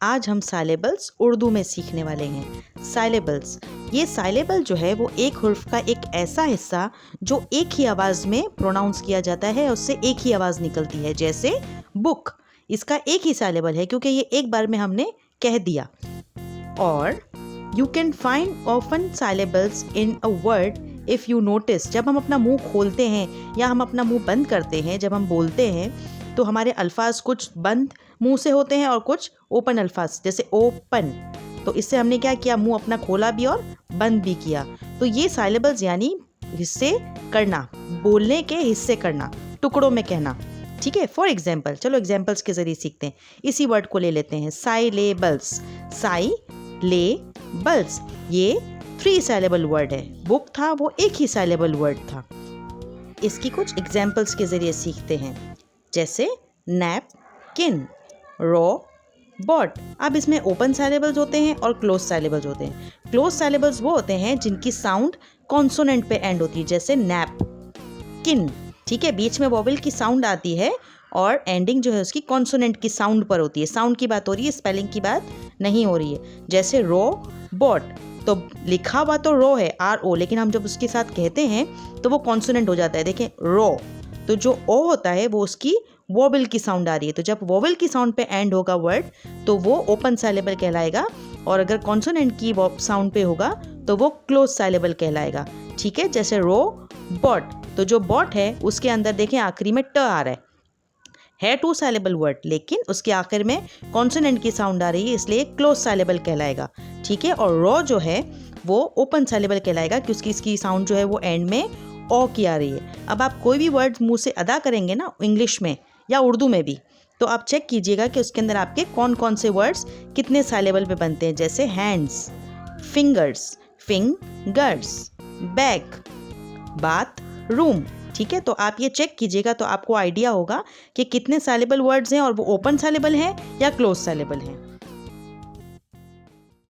आज हम साइलेबल्स उर्दू में सीखने वाले हैं। साइलेबल्स, ये साइलेबल जो है वो एक हुर्फ का एक ऐसा हिस्सा जो एक ही आवाज़ में प्रोनाउंस किया जाता है, उससे एक ही आवाज़ निकलती है। जैसे बुक, इसका एक ही साइलेबल है क्योंकि ये एक बार में हमने कह दिया। और you can find often syllables in a word if you notice. जब हम अपना मुंह खोलते हैं या हम अपना मुंह बंद करते हैं, जब हम बोलते हैं तो हमारे अल्फाज कुछ बंद मुंह से होते हैं और कुछ ओपन अल्फाज, जैसे ओपन। तो इससे हमने क्या किया, मुंह अपना खोला भी और बंद भी किया। तो ये साइलेबल्स यानी हिस्से करना, बोलने के हिस्से करना, टुकड़ों में कहना। ठीक है, फॉर एग्जाम्पल, चलो एग्जाम्पल्स के जरिए सीखते हैं। इसी वर्ड को ले लेते हैं, साइलेबल्स। साई ले बल्स, ये 3 साइलेबल वर्ड है। बुक था, वो एक ही साइलेबल वर्ड था। इसकी कुछ एग्जाम्पल्स के जरिए सीखते हैं, जैसे नैप किन, रॉ बॉट। अब इसमें ओपन साइलेबल्स होते हैं और क्लोज साइलेबल्स होते हैं। क्लोज साइलेबल्स वो होते हैं जिनकी साउंड कॉन्सोनेंट पे एंड होती है, जैसे नैप किन। ठीक है, बीच में वोवेल की साउंड आती है और एंडिंग जो है उसकी कॉन्सोनेंट की साउंड पर होती है। साउंड की बात हो रही है, स्पेलिंग की बात नहीं हो रही है। जैसे रो बॉट, तो लिखा हुआ तो रो है RO, लेकिन हम जब उसके साथ कहते हैं तो वो कॉन्सोनेंट हो जाता है। देखें रो, तो जो ओ होता है वो उसकी वोवेल की साउंड आ रही है। तो जब वोवेल की साउंड पे एंड होगा वर्ड तो वो ओपन साइलेबल कहलाएगा, और अगर कॉन्सोनेंट की साउंड पे होगा तो वो क्लोज साइलेबल कहलाएगा। ठीक है, जैसे रो बॉट, तो जो बॉट है उसके अंदर देखें आखिरी में ट आ रहा है 2 साइलेबल वर्ड, लेकिन उसके आखिर में कॉन्सोनेंट की साउंड आ रही है, इसलिए क्लोज साइलेबल कहलाएगा। ठीक है, और रॉ जो है वो ओपन साइलेबल कहलाएगा क्योंकि इसकी साउंड जो है वो एंड में ओ की आ रही है। अब आप कोई भी वर्ड मुंह से अदा करेंगे ना, इंग्लिश में या उर्दू में भी, तो आप चेक कीजिएगा कि उसके अंदर आपके कौन कौन से वर्ड्स कितने साइलेबल पे बनते हैं। जैसे hands, fingers, fingers, bag, bath, room. ठीक है, तो आप ये चेक कीजिएगा तो आपको आइडिया होगा कि कितने साइलेबल वर्ड्स हैं और वो ओपन साइलेबल हैं या क्लोज साइलेबल हैं।